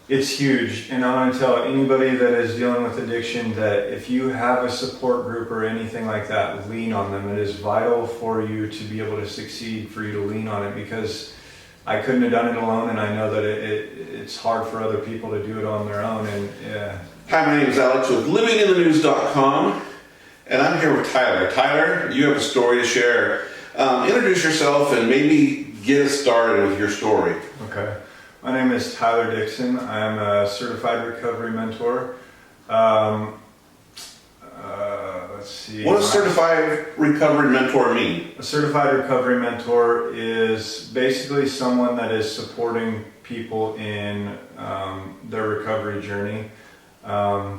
It's huge, and I want to tell anybody that is dealing with addiction that if you have a support group or anything like that, lean on them. It is vital for you to be able to succeed, for you to lean on it, because I couldn't have done it alone, and I know that it's hard for other people to do it on their own. And Hi, my name is Alex with livinginthenews.com, and I'm here with Tylor. Tylor, you have a story to share. Introduce yourself and maybe get us started with your story. Okay. My name is Tylor Dixon. I'm a certified recovery mentor. Let's see. What does certified recovery mentor mean? A certified recovery mentor is basically someone that is supporting people in their recovery journey. And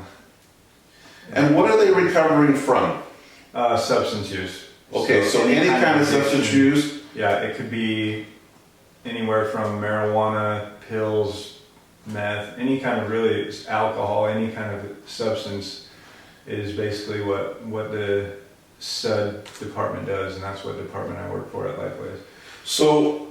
what are they recovering from? Substance use. Okay, so any kind of substance use? Yeah, it could be anywhere from marijuana, pills, meth, any kind of really alcohol, any kind of substance is basically what the SUD department does, and that's what department I work for at Lifeways. So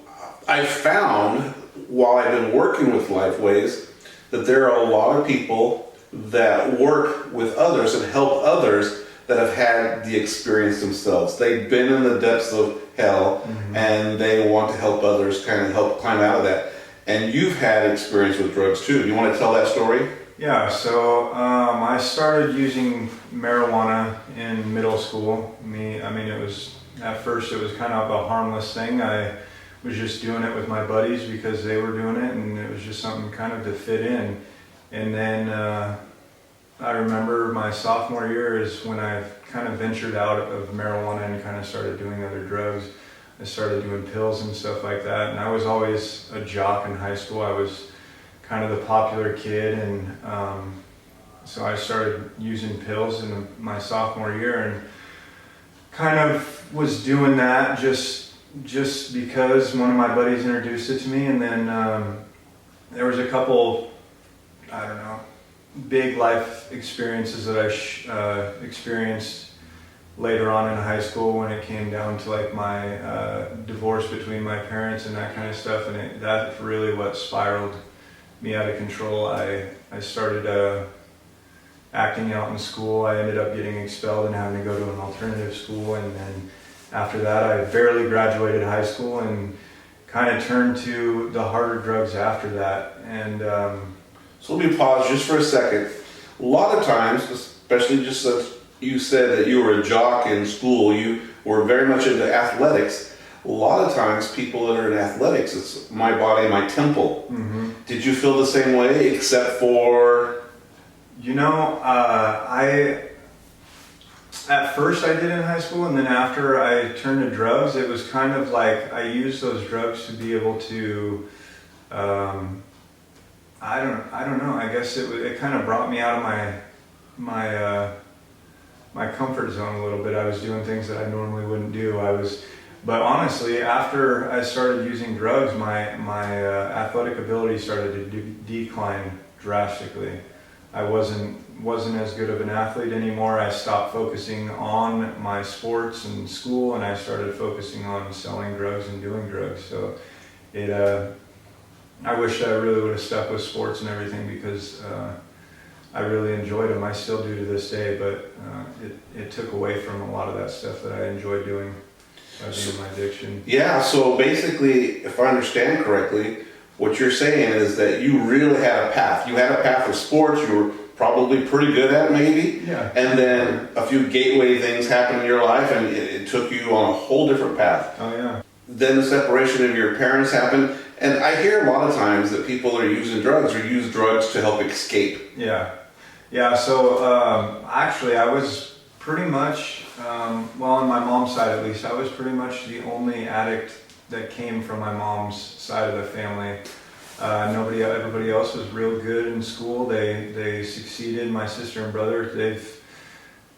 I found while I've been working with Lifeways that there are a lot of people that work with others and help others that have had the experience themselves. They've been in the depths of hell, and they want to help others kind of help climb out of that. And you've had experience with drugs too. Do you want to tell that story? Yeah, so I started using marijuana in middle school. It was, at first it was kind of a harmless thing. I was just doing it with my buddies because they were doing it, and it was just something kind of to fit in. And then I remember my sophomore year is when I kind of ventured out of marijuana and kind of started doing other drugs. I started doing pills and stuff like that, and I was always a jock in high school. I was kind of the popular kid, and so I started using pills in my sophomore year, and kind of was doing that just because one of my buddies introduced it to me. And then there was a couple, I don't know, big life experiences that I experienced later on in high school when it came down to like my divorce between my parents and that kind of stuff, and that's really what spiraled me out of control. I started acting out in school. I ended up getting expelled and having to go to an alternative school, and then after that I barely graduated high school and kind of turned to the harder drugs after that. And so let me pause just for a second. A lot of times, especially just as you said that you were a jock in school, you were very much into athletics. A lot of times people that are in athletics, it's my body, my temple. Did you feel the same way, except for? At first I did in high school, and then after I turned to drugs, it was kind of like I used those drugs to be able to, I don't know, I guess it kind of brought me out of my comfort zone a little bit. I was doing things that I normally wouldn't do. But honestly, after I started using drugs, my athletic ability started to decline drastically. I wasn't as good of an athlete anymore. I stopped focusing on my sports and school, and I started focusing on selling drugs and doing drugs. So I wish I really would have stuck with sports and everything, because I really enjoyed them. I still do to this day, but it took away from a lot of that stuff that I enjoyed doing by being my addiction. Yeah, so basically, if I understand correctly, what you're saying is that you really had a path. You had a path of sports you were probably pretty good at, maybe. Yeah. And then a few gateway things happened in your life, and it took you on a whole different path. Oh, yeah. Then the separation of your parents happened. And I hear a lot of times that people that are using drugs or use drugs to help escape. Yeah. Yeah, so actually I was pretty much, on my mom's side at least, I was pretty much the only addict that came from my mom's side of the family. Everybody else was real good in school. They succeeded. My sister and brother,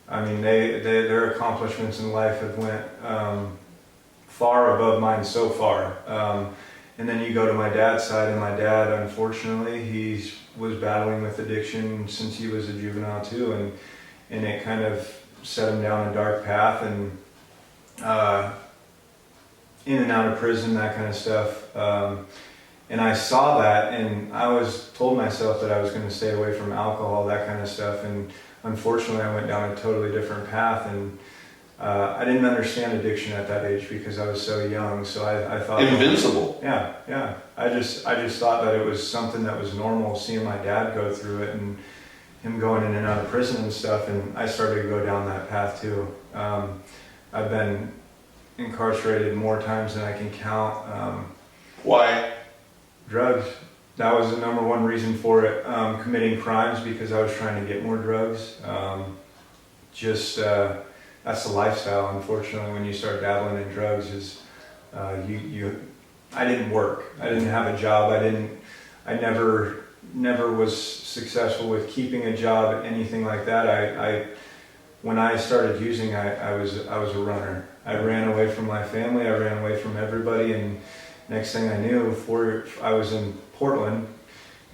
their accomplishments in life have went far above mine so far. And then you go to my dad's side, and my dad, unfortunately, he was battling with addiction since he was a juvenile too, and it kind of set him down a dark path, and in and out of prison, that kind of stuff. and I saw that, and I was told myself that I was going to stay away from alcohol, that kind of stuff. And unfortunately, I went down a totally different path, and I didn't understand addiction at that age because I was so young. So I thought invincible. Yeah. I just thought that it was something that was normal, seeing my dad go through it and him going in and out of prison and stuff. And I started to go down that path too. I've been incarcerated more times than I can count. Why? Drugs. That was the number one reason for it. Committing crimes because I was trying to get more drugs. That's the lifestyle. Unfortunately, when you start dabbling in drugs, I didn't work. I didn't have a job. I never was successful with keeping a job, anything like that. When I started using, I was a runner. I ran away from my family. I ran away from everybody, and next thing I knew, I was in Portland,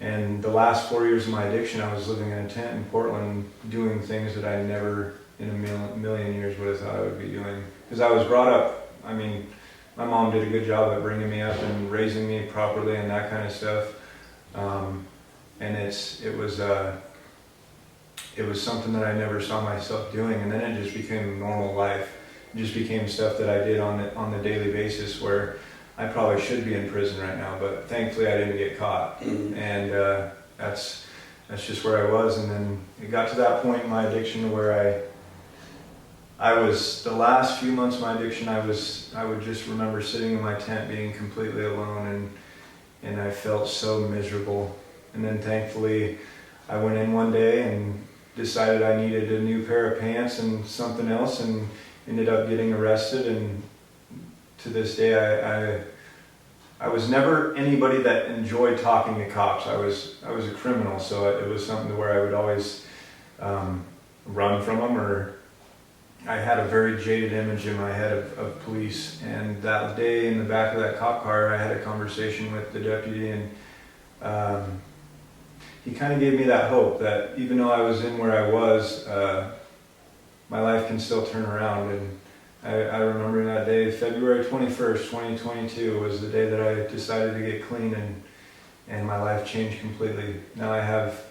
and the last 4 years of my addiction, I was living in a tent in Portland, doing things that I never in a million years would have thought I would be doing. Because I was brought up. I mean, my mom did a good job at bringing me up and raising me properly and that kind of stuff. And it was something that I never saw myself doing, and then it just became normal life. It just became stuff that I did on the daily basis, where I probably should be in prison right now, but thankfully I didn't get caught. Mm-hmm. And that's just where I was. And then it got to that point in my addiction where I was, the last few months of my addiction, I would just remember sitting in my tent being completely alone, and I felt so miserable. And then thankfully I went in one day and decided I needed a new pair of pants and something else, and ended up getting arrested. And to this day, I was never anybody that enjoyed talking to cops. I was a criminal, so it was something where I would always run from them, or I had a very jaded image in my head of police. And that day in the back of that cop car, I had a conversation with the deputy, and he kind of gave me that hope that even though I was in where I was, my life can still turn around. And I remember that day, February 21st, 2022, was the day that I decided to get clean, and my life changed completely. Now I have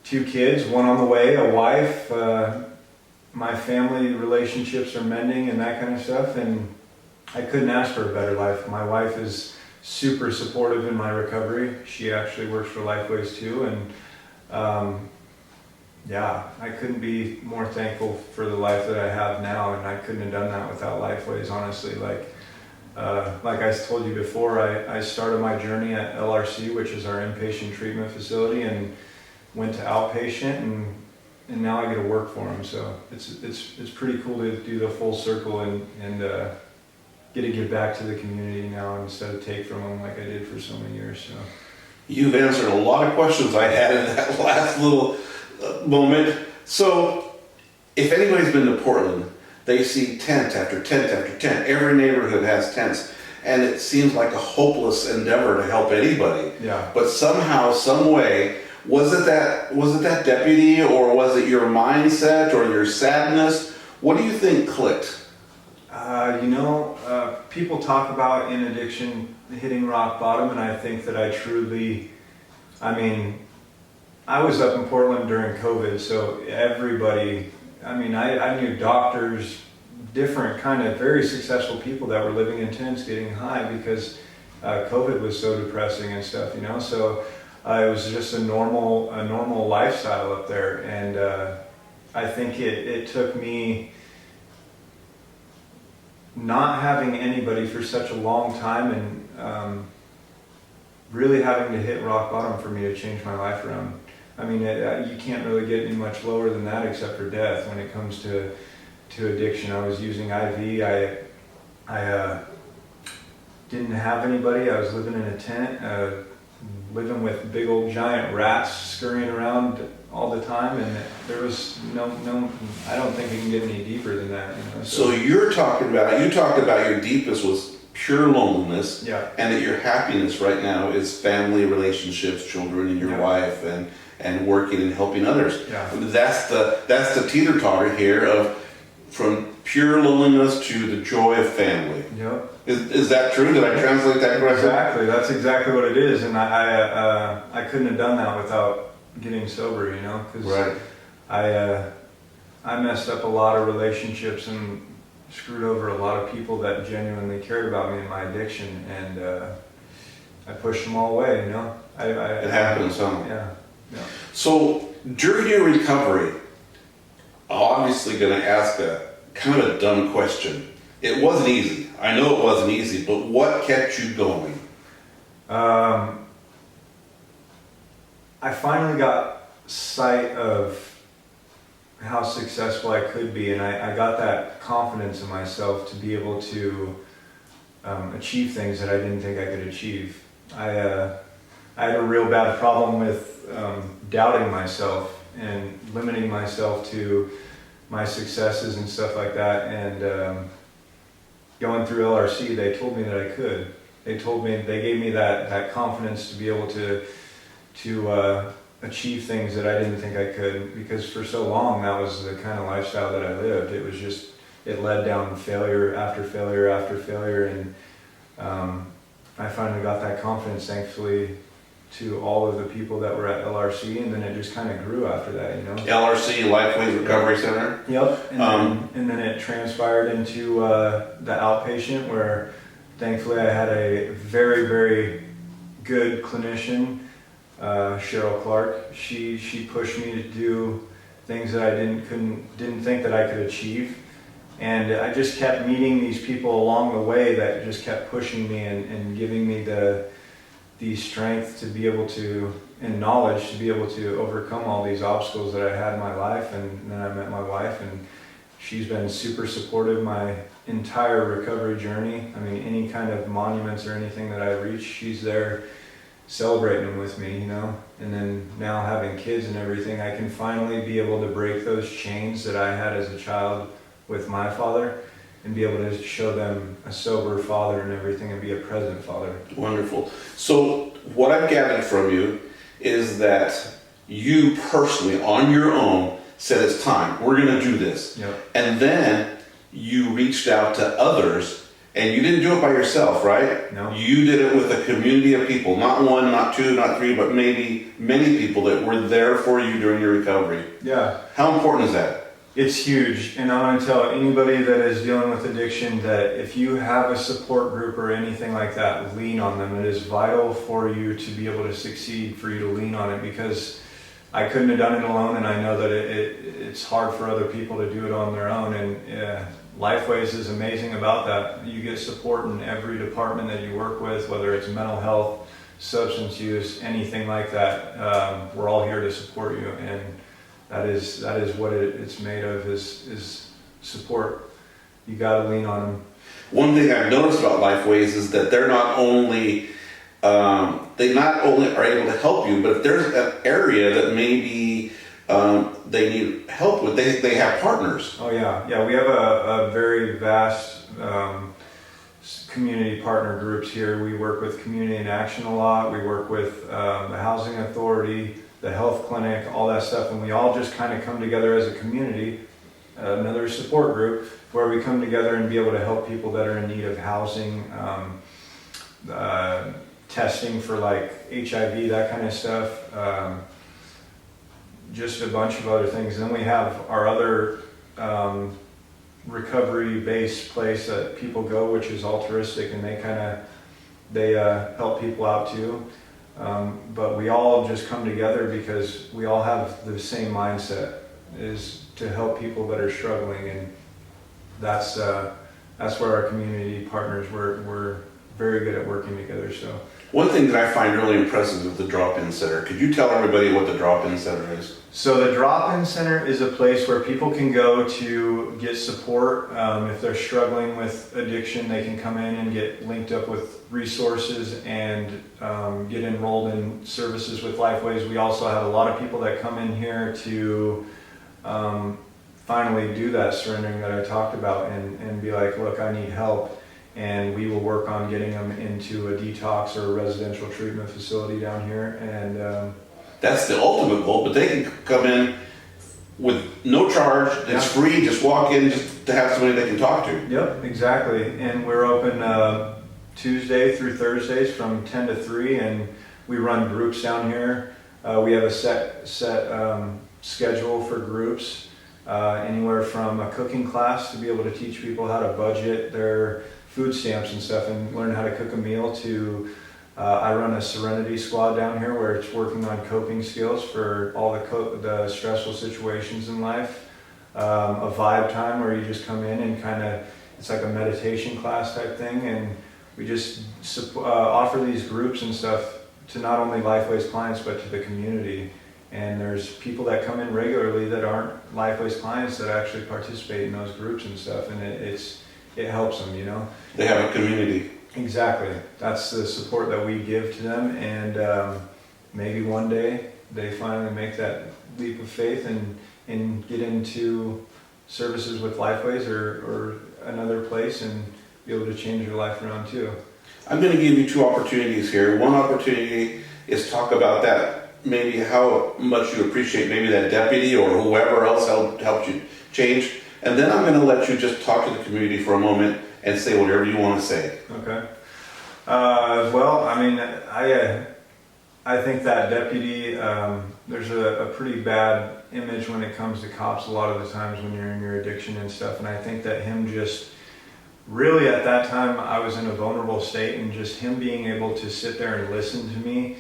2 kids, one on the way, a wife, my family relationships are mending and that kind of stuff, and I couldn't ask for a better life. My wife is super supportive in my recovery. She actually works for Lifeways too, and yeah, I couldn't be more thankful for the life that I have now, and I couldn't have done that without Lifeways, honestly. Like I told you before, I started my journey at LRC, which is our inpatient treatment facility, and went to outpatient, and now I get to work for them. So it's pretty cool to do the full circle and get to give back to the community now instead of take from them like I did for so many years. So You've answered a lot of questions I had in that last little moment. So if anybody's been to Portland, they see tent after tent after tent. Every neighborhood has tents, and it seems like a hopeless endeavor to help anybody. yeah. But somehow, some way, was it that deputy, or was it your mindset or your sadness? What do you think clicked? People talk about in addiction hitting rock bottom, and I think that I was up in Portland during COVID, so everybody, I knew doctors, different kind of very successful people that were living in tents getting high because COVID was so depressing and stuff, so it was just a normal lifestyle up there. And I think it took me not having anybody for such a long time, and really having to hit rock bottom for me to change my life around. You can't really get any much lower than that except for death when it comes to addiction. I was using IV. I didn't have anybody. I was living in a tent, living with big old giant rats scurrying around all the time, and there was no. I don't think it can get any deeper than that. So you talked about your deepest was pure loneliness, yeah, and that your happiness right now is family relationships, children, and your wife, and working and helping others. Yeah. That's the teeter-totter here of from pure loneliness to the joy of family. Yep. Is that true? Did I translate that correctly? Exactly. That's exactly what it is, and I couldn't have done that without getting sober, you know, because Right. I messed up a lot of relationships and screwed over a lot of people that genuinely cared about me in my addiction, and I pushed them all away, you know. It happens, huh? Yeah. Yeah. So during your recovery, I'm obviously going to ask a kind of a dumb question. It wasn't easy. I know it wasn't easy, but what kept you going? I finally got sight of how successful I could be, and I got that confidence in myself to be able to achieve things that I didn't think I could achieve. I had a real bad problem with doubting myself and limiting myself to my successes and stuff like that, and going through LRC, they told me that I could. They gave me that confidence to be able to achieve things that I didn't think I could, because for so long that was the kind of lifestyle that I lived. It was just, it led down failure after failure after failure, and I finally got that confidence, thankfully, to all of the people that were at LRC, and then it just kind of grew after that, you know. LRC, Lifeways Recovery Center? Yep, and then it transpired into the outpatient, where thankfully I had a very, very good clinician, Cheryl Clark. She pushed me to do things that I didn't think that I could achieve, and I just kept meeting these people along the way that just kept pushing me and giving me the strength to be able to, and knowledge to be able to overcome all these obstacles that I had in my life. And then I met my wife, and she's been super supportive my entire recovery journey. I mean, any kind of monuments or anything that I reach, she's there celebrating them with me, you know. And then now having kids and everything, I can finally be able to break those chains that I had as a child with my father, and be able to show them a sober father and everything, and be a present father. Wonderful. So what I've gathered from you is that you personally, on your own, said it's time. We're going to do this. Yep. And then you reached out to others, and you didn't do it by yourself, right? No. You did it with a community of people, not one, not two, not three, but maybe many people that were there for you during your recovery. Yeah. How important is that? It's huge, and I want to tell anybody that is dealing with addiction that if you have a support group or anything like that, lean on them. It is vital for you to be able to succeed, for you to lean on it, because I couldn't have done it alone, and I know that it's hard for other people to do it on their own, and Lifeways is amazing about that. You get support in every department that you work with, whether it's mental health, substance use, anything like that. We're all here to support you, and that is what it's made of, is support. You got to lean on them. One thing I've noticed about Lifeways is that they're not only they not only are able to help you, but if there's an area that maybe they need help with, they have partners. Oh yeah. We have a very vast community partner groups here. We work with Community in Action a lot. We work with the Housing Authority, the health clinic, all that stuff, and we all just kind of come together as a community, another support group, where we come together and be able to help people that are in need of housing, testing for like HIV, that kind of stuff, just a bunch of other things. And then we have our other recovery-based place that people go, which is altruistic, and they help people out too. But we all just come together because we all have the same mindset, is to help people that are struggling, and that's where our community partners, we're very good at working together. So one thing that I find really impressive with the Drop-in Center, could you tell everybody what the Drop-in Center is? So the Drop-in Center is a place where people can go to get support. If they're struggling with addiction, they can come in and get linked up with resources and get enrolled in services with Lifeways. We also have a lot of people that come in here to finally do that surrendering that I talked about, and be like, look, I need help. And we will work on getting them into a detox or a residential treatment facility down here. And that's the ultimate goal, but they can come in with no charge. It's free. Just walk in, just to have somebody they can talk to. Yep, exactly. And we're open Tuesday through Thursdays from 10 to 3, and we run groups down here. We have a set schedule for groups, anywhere from a cooking class to be able to teach people how to budget their food stamps and stuff and learn how to cook a meal, to I run a Serenity Squad down here where it's working on coping skills for all the stressful situations in life. A vibe time where you just come in and it's like a meditation class type thing, and we just offer these groups and stuff to not only Lifeways clients but to the community. And there's people that come in regularly that aren't Lifeways clients that actually participate in those groups and stuff, and it helps them, you know. They have a community. Exactly. That's the support that we give to them, and maybe one day they finally make that leap of faith and get into services with Lifeways or another place and be able to change your life around too. I'm going to give you two opportunities here. One opportunity is talk about that, maybe how much you appreciate maybe that deputy or whoever else helped you change. And then I'm going to let you just talk to the community for a moment and say whatever you want to say. Okay. Well, I mean, I think that deputy, there's a pretty bad image when it comes to cops a lot of the times when you're in your addiction and stuff. And I think that him just really at that time I was in a vulnerable state, and just him being able to sit there and listen to me.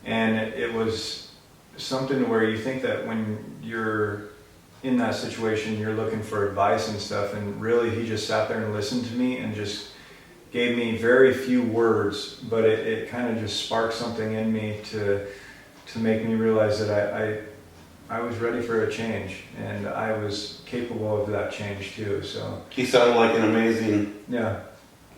And it was something where you think that when you're in that situation, you're looking for advice and stuff. And really he just sat there and listened to me and just gave me very few words, but it kind of just sparked something in me to make me realize that I was ready for a change, and I was capable of that change too. So He sounded like an amazing yeah,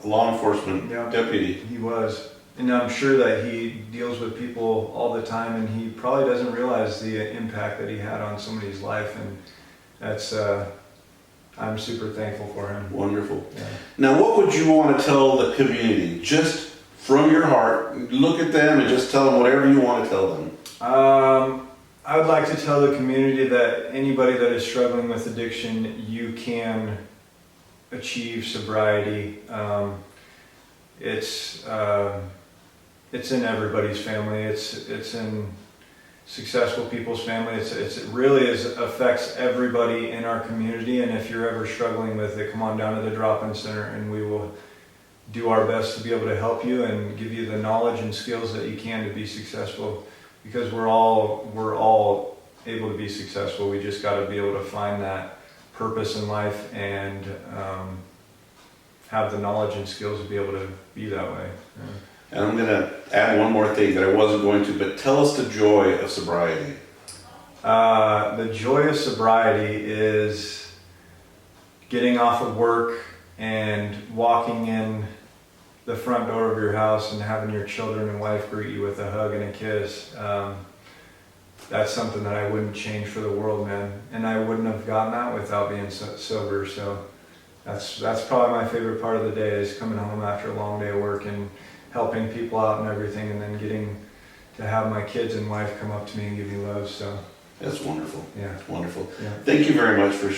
law enforcement deputy. he was. And I'm sure that he deals with people all the time, and he probably doesn't realize the impact that he had on somebody's life, and that's I'm super thankful for him. Wonderful. Yeah. Now, what would you want to tell the community? Just from your heart, look at them and just tell them whatever you want to tell them. I would like to tell the community that anybody that is struggling with addiction, you can achieve sobriety. It's in everybody's family. It's in successful people's family. It really affects everybody in our community. And if you're ever struggling with it, come on down to the Drop-in Center, and we will do our best to be able to help you and give you the knowledge and skills that you can to be successful. Because we're all able to be successful. We just got to be able to find that purpose in life and have the knowledge and skills to be able to be that way. Yeah. And I'm going to add one more thing that I wasn't going to, but tell us the joy of sobriety. The joy of sobriety is getting off of work and walking in the front door of your house and having your children and wife greet you with a hug and a kiss. That's something that I wouldn't change for the world, man. And I wouldn't have gotten that without being sober. So that's probably my favorite part of the day, is coming home after a long day of work and helping people out and everything, and then getting to have my kids and wife come up to me and give me love. So that's wonderful. Yeah, wonderful. Yeah. Thank you very much for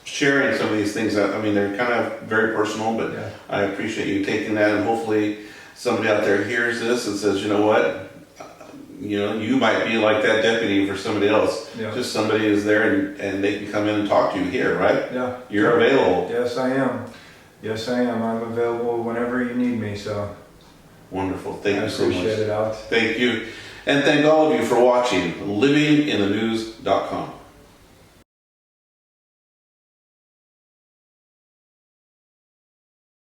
sharing some of these things. I mean, they're kind of very personal, but yeah. I appreciate you taking that, and hopefully somebody out there hears this and says, you know what, you might be like that deputy for somebody else. Yeah. Just somebody is there and they can come in and talk to you here, right? Yeah. You're available. Yes, I am. Yes, I am. I'm available whenever you need me. So wonderful. Thank you so much. I appreciate it, Alex. Thank you. And thank all of you for watching livinginthenews.com.